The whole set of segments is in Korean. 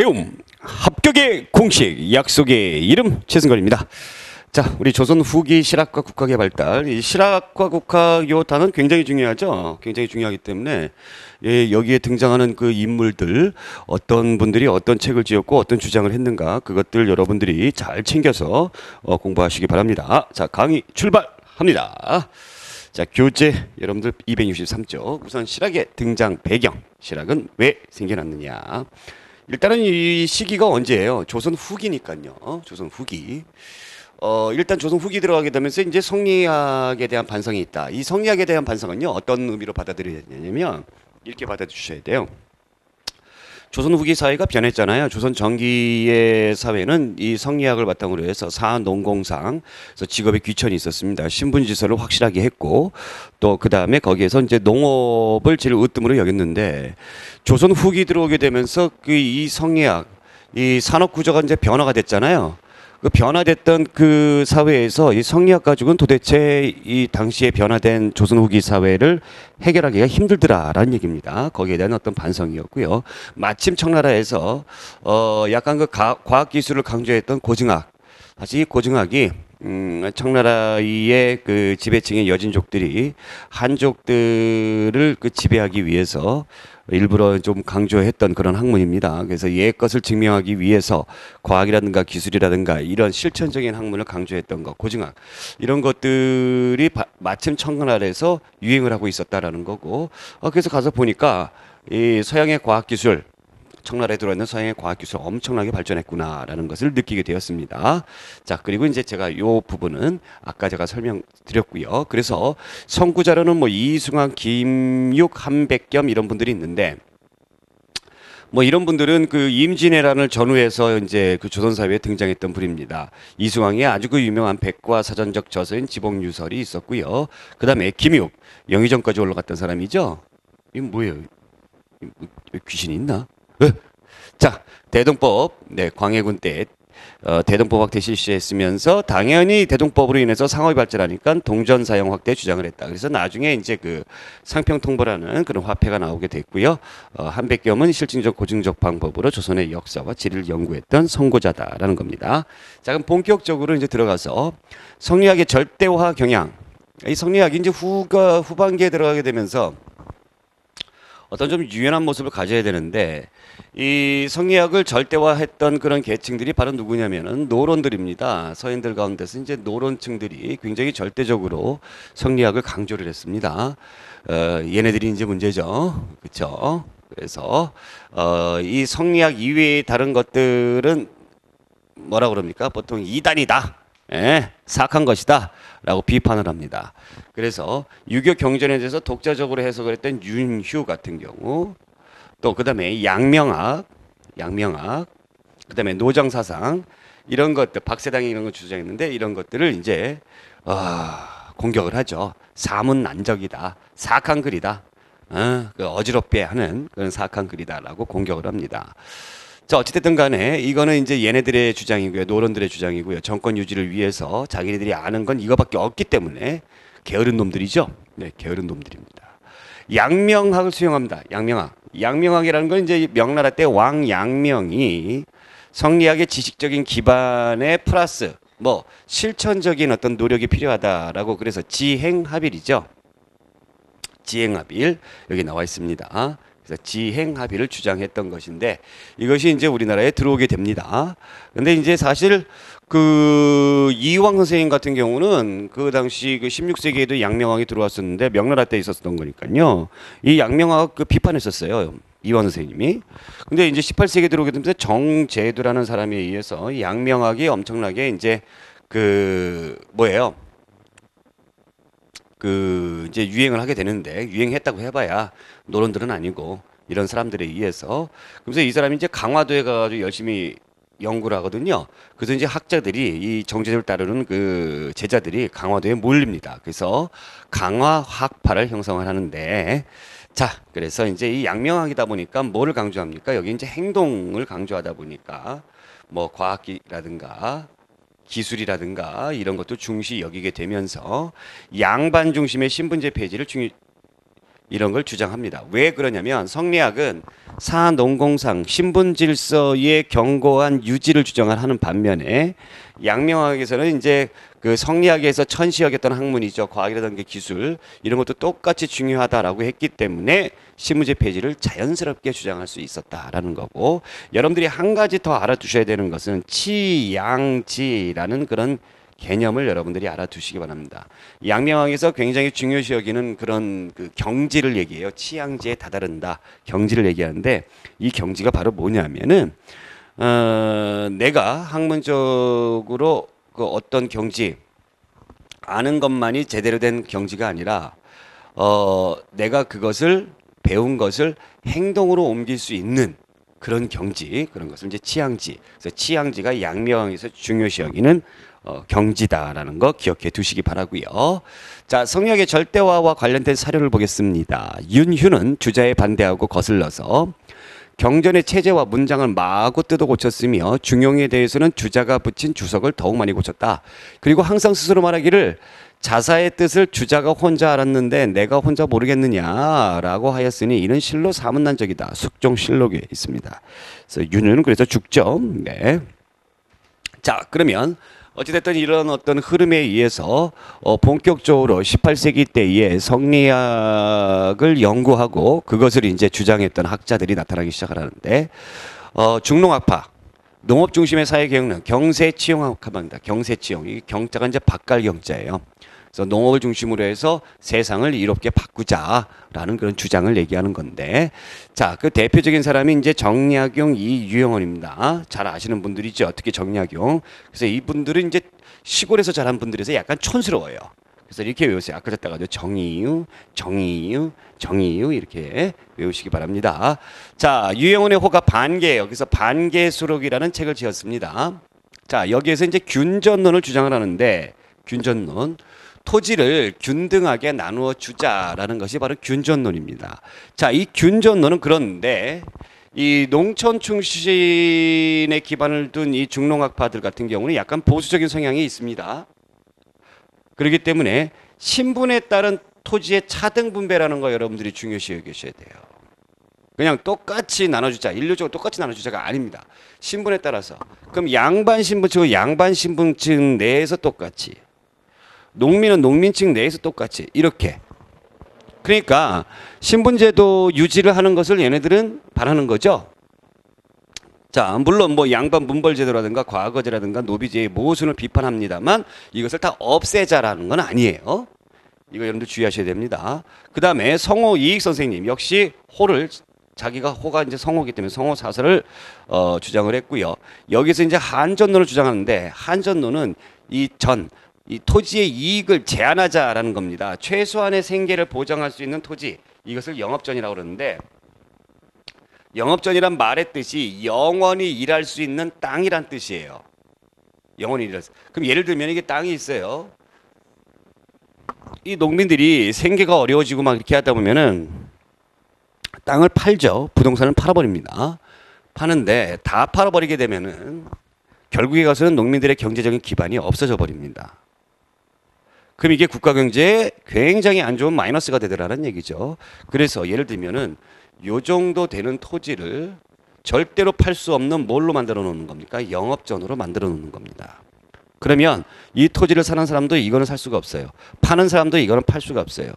배움 합격의 공식 약속의 이름 최승걸입니다. 자, 우리 조선 후기 실학과 국학의 발달. 이 실학과 국학 요 단어는 굉장히 중요하죠. 굉장히 중요하기 때문에 예, 여기에 등장하는 그 인물들 어떤 분들이 어떤 책을 지었고 어떤 주장을 했는가 그것들 여러분들이 잘 챙겨서 공부하시기 바랍니다. 자, 강의 출발합니다. 자, 교재 여러분들 263쪽. 우선 실학의 등장 배경. 실학은 왜 생겨났느냐. 일단은 이 시기가 언제예요? 조선 후기니까요. 조선 후기. 일단 조선 후기 들어가게 되면서 이제 성리학에 대한 반성이 있다. 이 성리학에 대한 반성은요, 어떤 의미로 받아들여야 되냐면 이렇게 받아주셔야 돼요. 조선 후기 사회가 변했잖아요. 조선 전기의 사회는 이 성리학을 바탕으로 해서 사농공상, 그래서 직업의 귀천이 있었습니다. 신분지서를 확실하게 했고, 또 그 다음에 거기에서 이제 농업을 제일 으뜸으로 여겼는데, 조선 후기 들어오게 되면서 그 이 성리학, 이 산업 구조가 이제 변화가 됐잖아요. 그 변화됐던 그 사회에서 이 성리학 가지고는 도대체 이 당시에 변화된 조선 후기 사회를 해결하기가 힘들더라라는 얘기입니다. 거기에 대한 어떤 반성이었고요. 마침 청나라에서 약간 그 과학 기술을 강조했던 고증학, 사실 이 고증학이 청나라의 그 지배층의 여진족들이 한족들을 그 지배하기 위해서 일부러 좀 강조했던 그런 학문입니다. 그래서 옛 것을 증명하기 위해서 과학이라든가 기술이라든가 이런 실천적인 학문을 강조했던 것, 고증학 이런 것들이 마침 청나라에서 유행을 하고 있었다라는 거고, 그래서 가서 보니까 이 서양의 과학 기술, 청나라에 들어있는 서양의 과학기술 엄청나게 발전했구나라는 것을 느끼게 되었습니다. 자, 그리고 이제 제가 요 부분은 아까 제가 설명드렸고요. 그래서 선구자료는 뭐 이승환, 김육, 한백겸 이런 분들이 있는데, 뭐 이런 분들은 그 임진왜란을 전후해서 이제 그 조선사회에 등장했던 분입니다. 이승왕의 아주 그 유명한 백과 사전적 저서인 지복유설이 있었고요. 그 다음에 김육, 영의정까지 올라갔던 사람이죠. 이건 뭐예요? 귀신이 있나? 자, 대동법, 네, 광해군 때 대동법학대 실시했으면서 당연히 대동법으로 인해서 상업이 발전하니까 동전 사용 확대 주장을 했다. 그래서 나중에 이제 그 상평통보라는 그런 화폐가 나오게 됐고요. 한백겸은 실증적 고증적 방법으로 조선의 역사와 지리를 연구했던 선고자다라는 겁니다. 자, 그럼 본격적으로 이제 들어가서 성리학의 절대화 경향. 이 성리학이 이제 후반기에 들어가게 되면서 어떤 좀 유연한 모습을 가져야 되는데, 이 성리학을 절대화했던 그런 계층들이 바로 누구냐면은 노론들입니다. 서인들 가운데서 이제 노론층들이 굉장히 절대적으로 성리학을 강조를 했습니다. 얘네들이 이제 문제죠. 그렇죠? 그래서 이 성리학 이외의 다른 것들은 뭐라 그럽니까? 보통 이단이다. 예, 사악한 것이다 라고 비판을 합니다. 그래서 유교 경전에 대해서 독자적으로 해석을 했던 윤휴 같은 경우, 또 그 다음에 양명학, 그 다음에 노정사상 이런 것들, 박세당이 이런 거 주장했는데 이런 것들을 이제 공격을 하죠. 사문난적이다, 사악한 글이다, 그 어지럽게 하는 그런 사악한 글이다라고 공격을 합니다. 자, 어찌됐든 간에 이거는 이제 얘네들의 주장이고요. 노론들의 주장이고요. 정권 유지를 위해서 자기네들이 아는 건 이거밖에 없기 때문에 게으른 놈들이죠. 네, 게으른 놈들입니다. 양명학을 수용합니다. 양명학이라는 건 이제 명나라 때 왕 양명이 성리학의 지식적인 기반에 플러스 뭐 실천적인 어떤 노력이 필요하다라고, 그래서 지행합일이죠. 지행합일 여기 나와 있습니다. 그래서 지행합의를 주장했던 것인데 이것이 이제 우리나라에 들어오게 됩니다. 근데 이제 사실 그 이황 선생님 같은 경우는 그 당시 그 16세기에도 양명학이 들어왔었는데 명나라 때 있었던 거니까요. 이 양명학 그 비판했었어요. 이황 선생님이. 근데 이제 18세기에 들어오게 되면서 정제두라는 사람에 의해서 양명학이 엄청나게 이제 그 뭐예요? 그 이제 유행을 하게 되는데, 유행했다고 해봐야 노론들은 아니고 이런 사람들에 의해서. 그래서 이 사람이 이제 강화도에 가가지고 열심히 연구를 하거든요. 그래서 이제 학자들이 이 정제를 따르는 그 제자들이 강화도에 몰립니다. 그래서 강화학파를 형성을 하는데, 자, 그래서 이제 이 양명학이다 보니까 뭐를 강조합니까? 여기 이제 행동을 강조하다 보니까 뭐 과학이라든가 기술이라든가 이런 것도 중시 여기게 되면서 양반 중심의 신분제 폐지를 이런 걸 주장합니다. 왜 그러냐면 성리학은 사농공상 신분 질서의 견고한 유지를 주장을 하는 반면에 양명학에서는 이제 그 성리학에서 천시 여겼던 학문이죠. 과학이라든가 기술 이런 것도 똑같이 중요하다라고 했기 때문에 신문제 폐지를 자연스럽게 주장할 수 있었다라는 거고, 여러분들이 한 가지 더 알아두셔야 되는 것은 치양지라는 그런 개념을 여러분들이 알아두시기 바랍니다. 양명학에서 굉장히 중요시 여기는 그런 그 경지를 얘기해요. 치양지에 다다른다. 경지를 얘기하는데 이 경지가 바로 뭐냐면은 내가 학문적으로 그 어떤 경지 아는 것만이 제대로 된 경지가 아니라 내가 그것을 배운 것을 행동으로 옮길 수 있는 그런 경지, 그런 것을 이제 치양지. 그래서 치양지가 양명학에서 중요시 여기는 경지다라는 거 기억해 두시기 바라고요. 자, 성리학의 절대화와 관련된 사료를 보겠습니다. 윤휴는 주자에 반대하고 거슬러서 경전의 체제와 문장을 마구 뜯어 고쳤으며 중용에 대해서는 주자가 붙인 주석을 더욱 많이 고쳤다. 그리고 항상 스스로 말하기를 자사의 뜻을 주자가 혼자 알았는데 내가 혼자 모르겠느냐라고 하였으니 이는 실로 사문난적이다. 숙종실록에 있습니다. 그래서 윤휴는 그래서 죽죠. 네. 자, 그러면 어찌됐든 이런 어떤 흐름에 의해서 본격적으로 18세기 때에 성리학을 연구하고 그것을 이제 주장했던 학자들이 나타나기 시작하는데 중농학파, 농업 중심의 사회개혁론, 경세치용학파입니다. 경세치용, 이 경자가 이제 바깔경자예요. 그래서 농업을 중심으로 해서 세상을 이롭게 바꾸자라는 그런 주장을 얘기하는 건데, 자, 그 대표적인 사람이 이제 정약용, 이유영원입니다. 잘 아시는 분들이죠. 특히 정약용. 그래서 이분들은 이제 시골에서 자란 분들에서 약간 촌스러워요. 그래서 이렇게 외우세요. 아까 졌다가도 정이유, 정이유, 정이유 이렇게 외우시기 바랍니다. 자, 유영원의 호가 반계예요. 그래서 반계수록이라는 책을 지었습니다. 자, 여기에서 이제 균전론을 주장을 하는데, 균전론. 토지를 균등하게 나누어 주자라는 것이 바로 균전론입니다. 자, 이 균전론은 그런데 이 농촌 충신에 기반을 둔 이 중농학파들 같은 경우는 약간 보수적인 성향이 있습니다. 그렇기 때문에 신분에 따른 토지의 차등 분배라는 거 여러분들이 중요시 여기셔야 돼요. 그냥 똑같이 나눠주자, 인류적으로 똑같이 나눠주자가 아닙니다. 신분에 따라서. 그럼 양반 신분층은 양반 신분층 내에서 똑같이, 농민은 농민층 내에서 똑같이 이렇게. 그러니까 신분제도 유지를 하는 것을 얘네들은 바라는 거죠. 자, 물론 뭐 양반 문벌제도라든가 과거제라든가 노비제의 모순을 비판합니다만 이것을 다 없애자라는 건 아니에요. 이거 여러분들 주의하셔야 됩니다. 그 다음에 성호 이익 선생님 역시 호를, 자기가 호가 이제 성호기 때문에 성호 사설을 주장을 했고요. 여기서 이제 한전론을 주장하는데, 한전론은 이 토지의 이익을 제한하자라는 겁니다. 최소한의 생계를 보장할 수 있는 토지, 이것을 영업전이라고 그러는데, 영업전이란 말의 뜻이 영원히 일할 수 있는 땅이란 뜻이에요. 영원히 일할 수. 그럼 예를 들면 이게 땅이 있어요. 이 농민들이 생계가 어려워지고 막 이렇게 하다 보면은 땅을 팔죠. 부동산을 팔아버립니다. 파는데 다 팔아버리게 되면은 결국에 가서는 농민들의 경제적인 기반이 없어져 버립니다. 그럼 이게 국가 경제에 굉장히 안 좋은 마이너스가 되더라는 얘기죠. 그래서 예를 들면은 요 정도 되는 토지를 절대로 팔 수 없는 뭘로 만들어 놓는 겁니까? 영업전으로 만들어 놓는 겁니다. 그러면 이 토지를 사는 사람도 이거는 살 수가 없어요. 파는 사람도 이거는 팔 수가 없어요.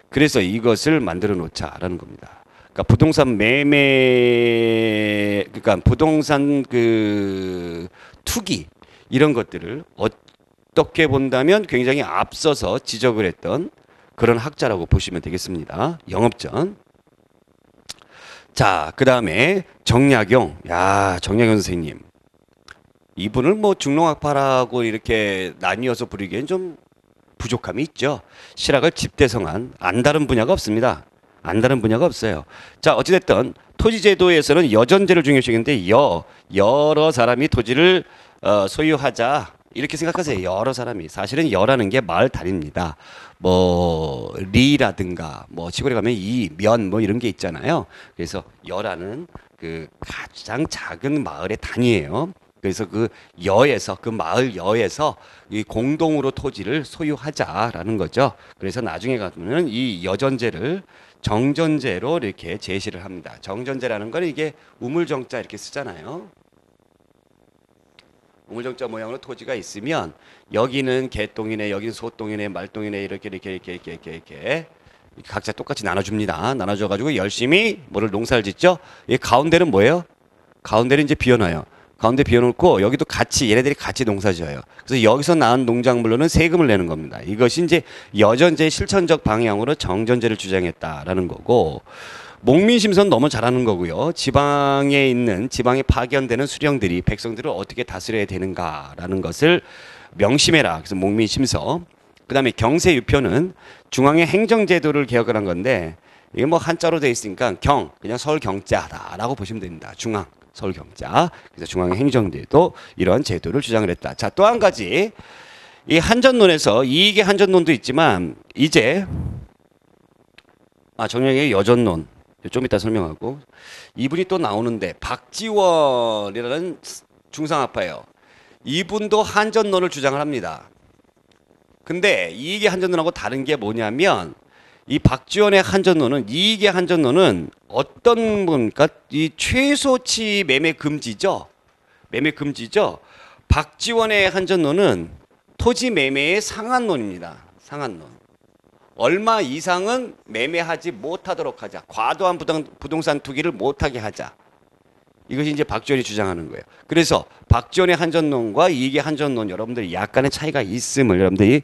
그래서 이것을 만들어 놓자라는 겁니다. 그러니까 부동산 매매, 그러니까 부동산 그 투기 이런 것들을 어떻게 본다면 굉장히 앞서서 지적을 했던 그런 학자라고 보시면 되겠습니다. 영업전. 자, 그 다음에 정약용. 야, 정약용 선생님. 이분을 뭐 중농학파라고 이렇게 나뉘어서 부르기엔 좀 부족함이 있죠. 실학을 집대성한 안 다른 분야가 없습니다. 안 다른 분야가 없어요. 자, 어찌됐든 토지제도에서는 여전제를 중요시하는데 여러 사람이 토지를 소유하자 이렇게 생각하세요. 여러 사람이. 사실은 여라는 게 마을 단위입니다. 뭐 리라든가 뭐 시골에 가면 이, 면 뭐 이런 게 있잖아요. 그래서 여라는 그 가장 작은 마을의 단위예요. 그래서 그 여에서, 그 마을 여에서 이 공동으로 토지를 소유하자라는 거죠. 그래서 나중에 가면은 이 여전제를 정전제로 이렇게 제시를 합니다. 정전제라는 건 이게 우물정자 이렇게 쓰잖아요. 우물정자 모양으로 토지가 있으면 여기는 개똥이네, 여기는 소똥이네, 말똥이네 이렇게 각자 똑같이 나눠줍니다. 나눠줘가지고 열심히 뭐를 농사를 짓죠. 이 가운데는 뭐예요? 가운데는 이제 비워놔요. 가운데 비워놓고 여기도 같이 얘네들이 같이 농사지어요. 그래서 여기서 나온 농작물로는 세금을 내는 겁니다. 이것이 이제 여전제의 실천적 방향으로 정전제를 주장했다라는 거고, 목민심선 너무 잘하는 거고요. 지방에 파견되는 수령들이 백성들을 어떻게 다스려야 되는가라는 것을 명심해라. 그래서 목민심서. 그다음에 경세유표는 중앙의 행정제도를 개혁을 한 건데, 이게 뭐 한자로 돼 있으니까 그냥 서울경자다라고 보시면 됩니다. 중앙 서울경자. 그래서 중앙의 행정제도 이런 제도를 주장을 했다. 자, 또 한 가지, 이 한전론에서 이익의 한전론도 있지만 이제 정량의 여전론 좀 이따 설명하고, 이분이 또 나오는데 박지원이라는 중상학파예요. 이분도 한전론을 주장을 합니다. 근데 이익의 한전론하고 다른 게 뭐냐면, 이 박지원의 한전론은, 이익의 한전론은 어떤 분까 이 최소치 매매 금지죠. 매매 금지죠. 박지원의 한전론은 토지 매매의 상한론입니다. 상한론. 얼마 이상은 매매하지 못하도록 하자. 과도한 부동산 투기를 못하게 하자. 이것이 이제 박지원이 주장하는 거예요. 그래서 박지원의 한전론과 이익의 한전론, 여러분들이 약간의 차이가 있음을 여러분들이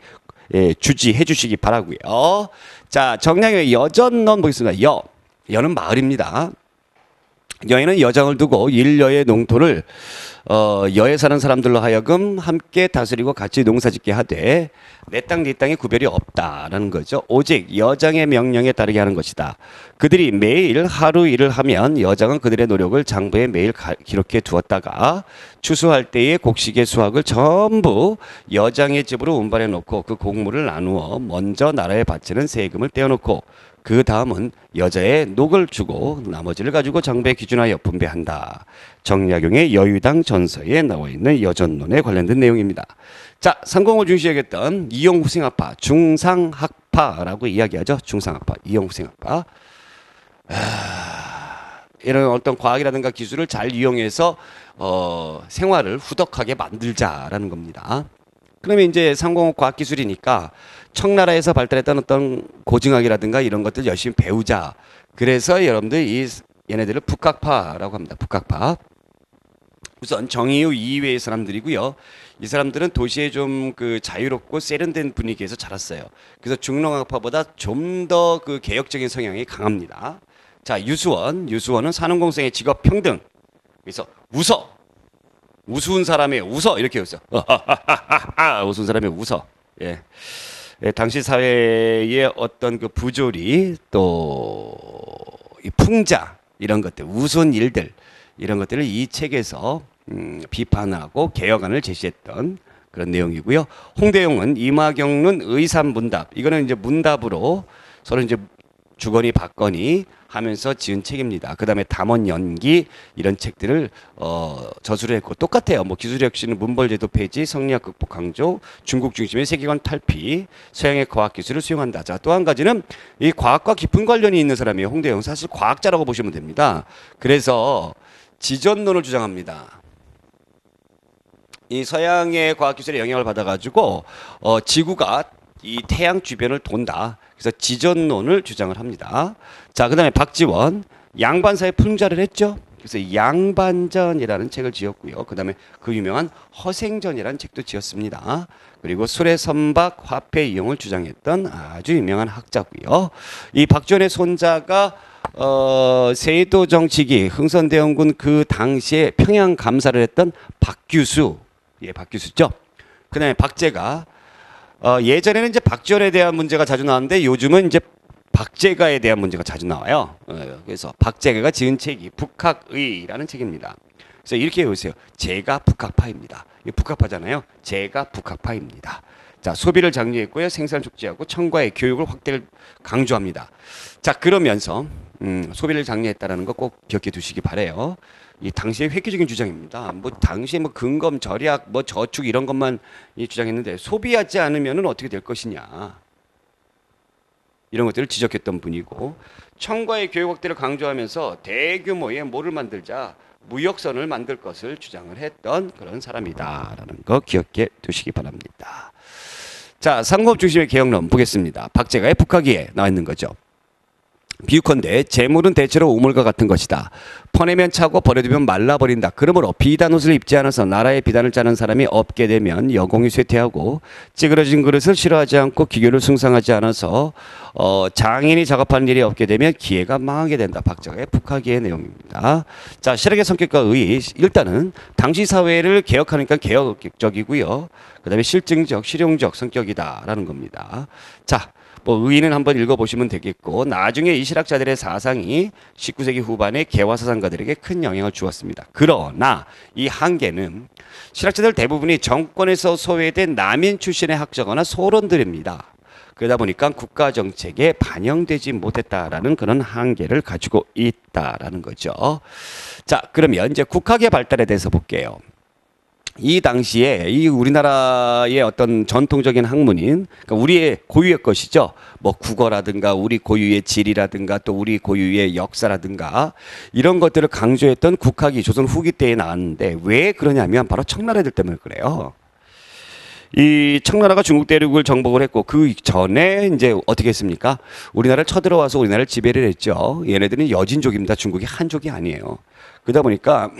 주지해 주시기 바라고요. 자, 정량의 여전론 보겠습니다. 여는 마을입니다. 여에는 여장을 두고 일여의 농토를 여에 사는 사람들로 하여금 함께 다스리고 같이 농사짓게 하되 내 땅 네 땅의 구별이 없다라는 거죠. 오직 여장의 명령에 따르게 하는 것이다. 그들이 매일 하루 일을 하면 여장은 그들의 노력을 장부에 매일 기록해 두었다가 추수할 때의 곡식의 수확을 전부 여장의 집으로 운반해 놓고 그 곡물을 나누어 먼저 나라에 바치는 세금을 떼어놓고 그 다음은 여자의 녹을 주고 나머지를 가지고 장부에 기준하여 분배한다. 정약용의 여유당 전서에 나와 있는 여전론에 관련된 내용입니다. 자, 상공을 중시하겠던 이용후생학파, 중상학파라고 이야기하죠. 중상학파, 이용후생학파. 이런 어떤 과학이라든가 기술을 잘 이용해서 생활을 후덕하게 만들자라는 겁니다. 그러면 이제 상공업 과학기술이니까 청나라에서 발달했던 어떤 고증학이라든가 이런 것들 열심히 배우자. 그래서 여러분들 얘네들을 북학파라고 합니다. 북학파. 우선 정의유 이외의 사람들이고요. 이 사람들은 도시에 좀 그 자유롭고 세련된 분위기에서 자랐어요. 그래서 중농학파보다 좀 더 그 개혁적인 성향이 강합니다. 자, 유수원은 산업공생의 직업 평등. 그래서 우스운 사람의 웃어 이렇게 웃어. 우스운 사람의 웃어. 예. 당시 사회의 어떤 그 부조리 또 이 풍자 이런 것들, 우스운 일들 이런 것들을 이 책에서 비판하고 개혁안을 제시했던 그런 내용이고요. 홍대용은 이마경론 의삼문답, 이거는 이제 문답으로 서로 이제 주거니 받거니 하면서 지은 책입니다. 그 다음에 담원연기 이런 책들을 저술을 했고, 똑같아요. 뭐 기술혁신은 문벌제도 폐지, 성리학 극복 강조, 중국 중심의 세계관 탈피, 서양의 과학기술을 수용한다. 자, 또 한 가지는 이 과학과 깊은 관련이 있는 사람이에요. 홍대용. 사실 과학자라고 보시면 됩니다. 그래서 지전론을 주장합니다. 이 서양의 과학기술의 영향을 받아가지고 지구가 이 태양 주변을 돈다. 그래서 지전론을 주장을 합니다. 자, 그 다음에 박지원, 양반사의 풍자를 했죠. 그래서 양반전이라는 책을 지었고요. 그 다음에 그 유명한 허생전이라는 책도 지었습니다. 그리고 술의 선박, 화폐 이용을 주장했던 아주 유명한 학자고요. 이 박지원의 손자가 세도 정치기 흥선대원군 그 당시에 평양 감사를 했던 박규수, 박규수죠. 그 다음에 박제가 예전에는 이제 박지원에 대한 문제가 자주 나왔는데 요즘은 이제 박제가에 대한 문제가 자주 나와요. 그래서 박제가가 지은 책이 북학의라는 책입니다. 그래서 이렇게 보세요. 제가 북학파입니다. 북학파잖아요. 제가 북학파입니다. 자, 소비를 장려했고요. 생산 촉진하고 청과의 교육을 확대를 강조합니다. 자, 그러면서 소비를 장려했다라는 거 꼭 기억해 두시기 바래요. 이 당시의 획기적인 주장입니다. 뭐 당시에 뭐 근검, 절약, 뭐 저축 이런 것만 주장했는데 소비하지 않으면은 어떻게 될 것이냐. 이런 것들을 지적했던 분이고, 청과의 교육 확대를 강조하면서 대규모의 뭐를 만들자, 무역선을 만들 것을 주장을 했던 그런 사람이다라는 거 기억해 두시기 바랍니다. 자, 상공업 중심의 개혁론 보겠습니다. 박재가의 북하기에 나와 있는 거죠. 비유컨대 재물은 대체로 우물과 같은 것이다. 퍼내면 차고 버려두면 말라버린다. 그러므로 비단 옷을 입지 않아서 나라의 비단을 짜는 사람이 없게 되면 여공이 쇠퇴하고, 찌그러진 그릇을 싫어하지 않고 기교를 숭상하지 않아서 장인이 작업하는 일이 없게 되면 기회가 망하게 된다. 박자가의 북하기의 내용입니다. 자, 실학의 성격과 의의. 일단은 당시 사회를 개혁하니까 개혁적이고요. 그 다음에 실증적, 실용적 성격이다라는 겁니다. 자, 의의는 한번 읽어보시면 되겠고, 나중에 이 실학자들의 사상이 19세기 후반의 개화사상가들에게 큰 영향을 주었습니다. 그러나 이 한계는 실학자들 대부분이 정권에서 소외된 남인 출신의 학자거나 소론들입니다. 그러다 보니까 국가정책에 반영되지 못했다라는 그런 한계를 가지고 있다라는 거죠. 자, 그러면 이제 국학의 발달에 대해서 볼게요. 이 당시에 이 우리나라의 어떤 전통적인 학문인, 그러니까 우리의 고유의 것이죠. 뭐 국어라든가 우리 고유의 지리라든가 또 우리 고유의 역사라든가 이런 것들을 강조했던 국학이 조선 후기 때에 나왔는데, 왜 그러냐면 바로 청나라들 때문에 그래요. 이 청나라가 중국 대륙을 정복을 했고, 그 전에 이제 어떻게 했습니까? 우리나라를 쳐들어와서 우리나라를 지배를 했죠. 얘네들은 여진족입니다. 중국이 한족이 아니에요. 그러다 보니까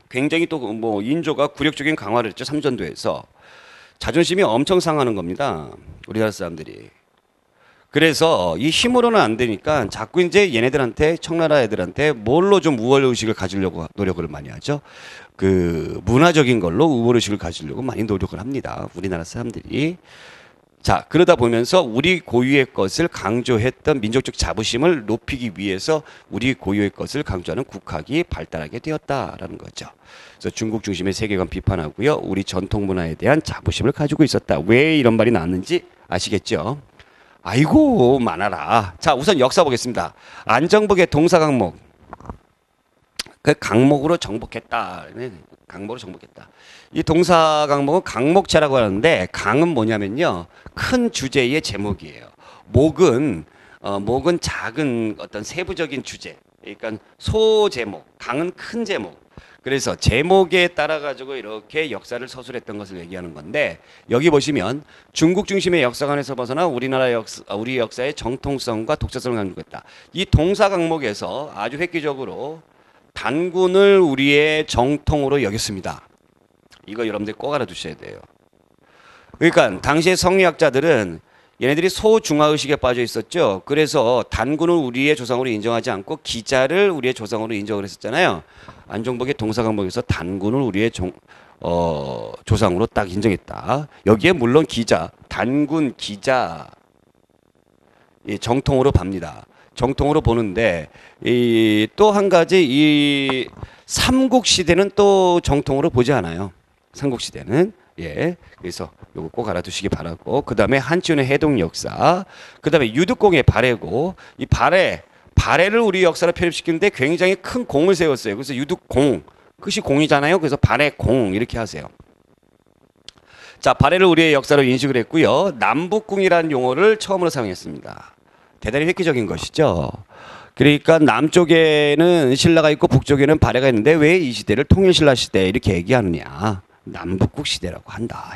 굉장히 또 뭐 인조가 굴욕적인 강화를 했죠. 삼전도에서. 자존심이 엄청 상하는 겁니다. 우리나라 사람들이. 그래서 이 힘으로는 안 되니까 자꾸 이제 얘네들한테, 청나라 애들한테 뭘로 좀 우월의식을 가지려고 노력을 많이 하죠. 그 문화적인 걸로 우월의식을 가지려고 많이 노력을 합니다. 우리나라 사람들이. 자, 그러다 보면서 우리 고유의 것을 강조했던 민족적 자부심을 높이기 위해서 우리 고유의 것을 강조하는 국학이 발달하게 되었다라는 거죠. 그래서 중국 중심의 세계관 비판하고요. 우리 전통 문화에 대한 자부심을 가지고 있었다. 왜 이런 말이 나왔는지 아시겠죠? 아이고 많아라. 자, 우선 역사 보겠습니다. 안정복의 동사 강목. 그 강목으로 정복했다. 강목으로 정복했다. 이 동사 강목은 강목체라고 하는데, 강은 뭐냐면요, 큰 주제의 제목이에요. 목은 작은 어떤 세부적인 주제. 그러니까 소제목, 강은 큰 제목. 그래서 제목에 따라 가지고 이렇게 역사를 서술했던 것을 얘기하는 건데, 여기 보시면 중국 중심의 역사관에서 벗어나 우리 역사의 정통성과 독자성을 강조했다. 이 동사 강목에서 아주 획기적으로 단군을 우리의 정통으로 여겼습니다. 이거 여러분들 꼭 알아두셔야 돼요. 그러니까 당시의 성리학자들은 얘네들이 소중화의식에 빠져 있었죠. 그래서 단군을 우리의 조상으로 인정하지 않고 기자를 우리의 조상으로 인정을 했었잖아요. 안정복의 동사강목에서 단군을 우리의 조상으로 딱 인정했다. 여기에 물론 기자, 단군, 기자 정통으로 봅니다. 정통으로 보는데, 또 한 가지 이 삼국시대는 또 정통으로 보지 않아요. 삼국시대는. 예. 그래서 요거 꼭 알아두시기 바라고, 그 다음에 한치훈의 해동 역사, 그 다음에 유득공의 발해고, 이 발해를 우리 역사로 편입시키는데 굉장히 큰 공을 세웠어요. 그래서 유득공, 끝이 공이잖아요. 그래서 발해공 이렇게 하세요. 자, 발해를 우리의 역사로 인식을 했고요. 남북궁이라는 용어를 처음으로 사용했습니다. 대단히 획기적인 것이죠. 그러니까 남쪽에는 신라가 있고 북쪽에는 발해가 있는데 왜 이 시대를 통일신라 시대 이렇게 얘기하느냐. 남북국 시대라고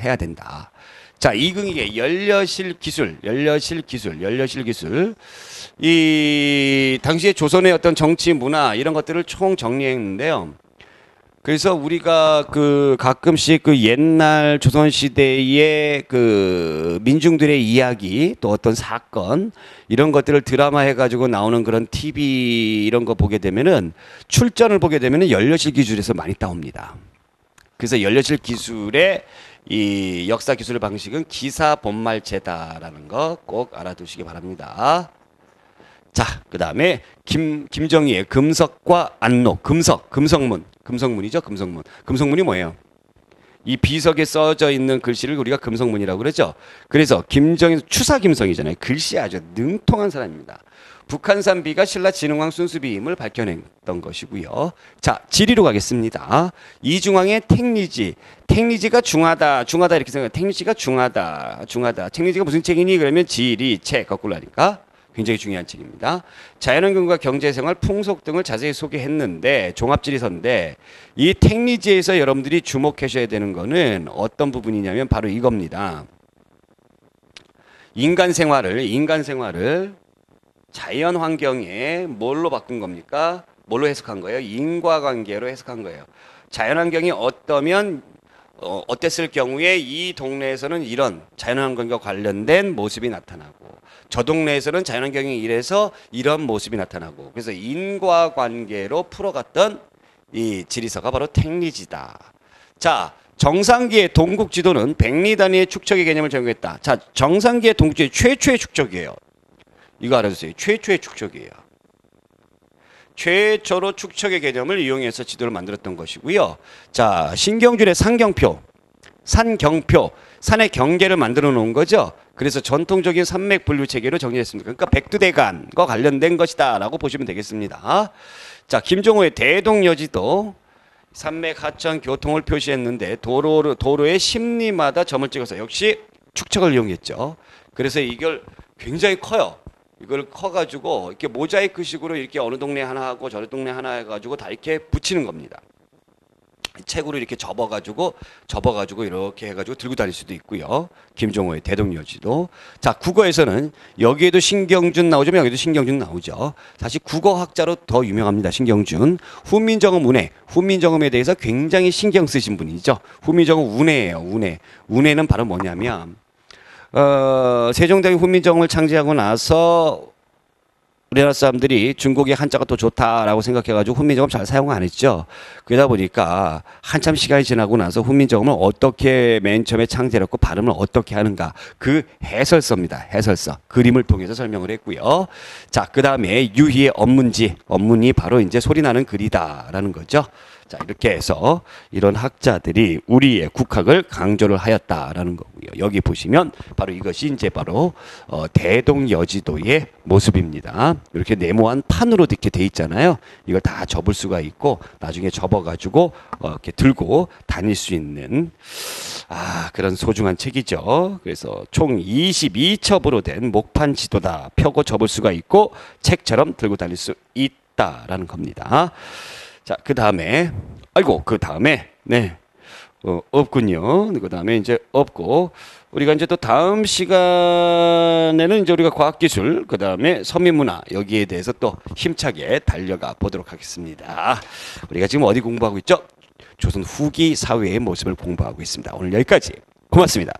해야 된다. 자, 이긍익의 연려실 기술. 이 당시에 조선의 어떤 정치 문화 이런 것들을 총 정리했는데요. 그래서 우리가 가끔씩 옛날 조선 시대의 민중들의 이야기, 또 어떤 사건 이런 것들을 드라마 해가지고 나오는 그런 TV 이런 거 보게 되면은, 출전을 보게 되면은 연려실 기술에서 많이 따옵니다. 그래서 연려실 기술의 이 역사 기술 방식은 기사 본말체다라는 거 꼭 알아두시기 바랍니다. 자, 그 다음에 김정희의 금석과 안록. 금성문이죠. 금성문이 뭐예요? 이 비석에 써져 있는 글씨를 우리가 금성문이라고 그러죠. 그래서 김정희, 추사 김성이잖아요. 글씨 아주 능통한 사람입니다. 북한산 비가 신라 진흥왕 순수비임을 밝혀냈던 것이고요. 자, 지리로 가겠습니다. 이중왕의 택리지. 택리지가 중하다 이렇게 생각해요. 택리지가 중하다. 택리지가 무슨 책이니? 그러면 지리, 책 거꾸로 하니까 굉장히 중요한 책입니다. 자연환경과 경제생활, 풍속 등을 자세히 소개했는데 종합지리서인데 이 택리지에서 여러분들이 주목하셔야 되는 거는 어떤 부분이냐면 바로 이겁니다. 인간 생활을 자연 환경에 뭘로 바꾼 겁니까? 뭘로 해석한 거예요? 인과관계로 해석한 거예요. 자연 환경이 어땠을 경우에 이 동네에서는 이런 자연 환경과 관련된 모습이 나타나고 저 동네에서는 자연 환경이 이래서 이런 모습이 나타나고 그래서 인과관계로 풀어갔던 이 지리서가 바로 택리지다. 자, 정상기의 동국지도는 백리 단위의 축척의 개념을 적용했다. 자, 정상기의 동국지도 최초의 축척이에요. 이거 알아주세요. 최초의 축척이에요. 최초로 축척의 개념을 이용해서 지도를 만들었던 것이고요. 자, 신경줄의 산경표, 산의 경계를 만들어 놓은 거죠. 그래서 전통적인 산맥 분류 체계로 정리했습니다. 그러니까 백두대간과 관련된 것이다 라고 보시면 되겠습니다. 자, 김종호의 대동여지도 산맥 하천 교통을 표시했는데 도로의 심리마다 점을 찍어서 역시 축척을 이용했죠. 그래서 이걸 굉장히 커요. 이걸 커가지고 이렇게 모자이크식으로 이렇게 어느 동네 하나 하고 저느 동네 하나 해가지고 다 이렇게 붙이는 겁니다. 책으로 이렇게 접어가지고 이렇게 해가지고 들고 다닐 수도 있고요. 김종호의 대동여지도. 자, 국어에서는 여기에도 신경준 나오지만 여기도 신경준 나오죠. 사실 국어학자로 더 유명합니다. 신경준. 훈민정음 운해. 훈민정음에 대해서 굉장히 신경 쓰신 분이죠. 훈민정음 운해예요. 운해는 바로 뭐냐면 세종대왕이 훈민정음을 창제하고 나서 우리나라 사람들이 중국의 한자가 더 좋다라고 생각해가지고 훈민정음 잘 사용 안 했죠. 그러다 보니까 한참 시간이 지나고 나서 훈민정음을 어떻게 맨 처음에 창제했고 발음을 어떻게 하는가 그 해설서입니다. 해설서 그림을 통해서 설명을 했고요. 자, 그 다음에 유희의 언문이 바로 이제 소리나는 글이다라는 거죠. 자, 이렇게 해서 이런 학자들이 우리의 국학을 강조를 하였다라는 거고요. 여기 보시면 바로 이것이 이제 바로 대동여지도의 모습입니다. 이렇게 네모한 판으로 이렇게 돼 있잖아요. 이걸 다 접을 수가 있고 나중에 접어가지고 이렇게 들고 다닐 수 있는 그런 소중한 책이죠. 그래서 총 22첩으로 된 목판 지도다. 펴고 접을 수가 있고 책처럼 들고 다닐 수 있다라는 겁니다. 자, 그 다음에 네, 없군요. 그 다음에 이제 없고 우리가 이제 또 다음 시간에는 이제 우리가 과학기술 그 다음에 서민문화 여기에 대해서 또 힘차게 달려가 보도록 하겠습니다. 우리가 지금 어디 공부하고 있죠? 조선 후기 사회의 모습을 공부하고 있습니다. 오늘 여기까지. 고맙습니다.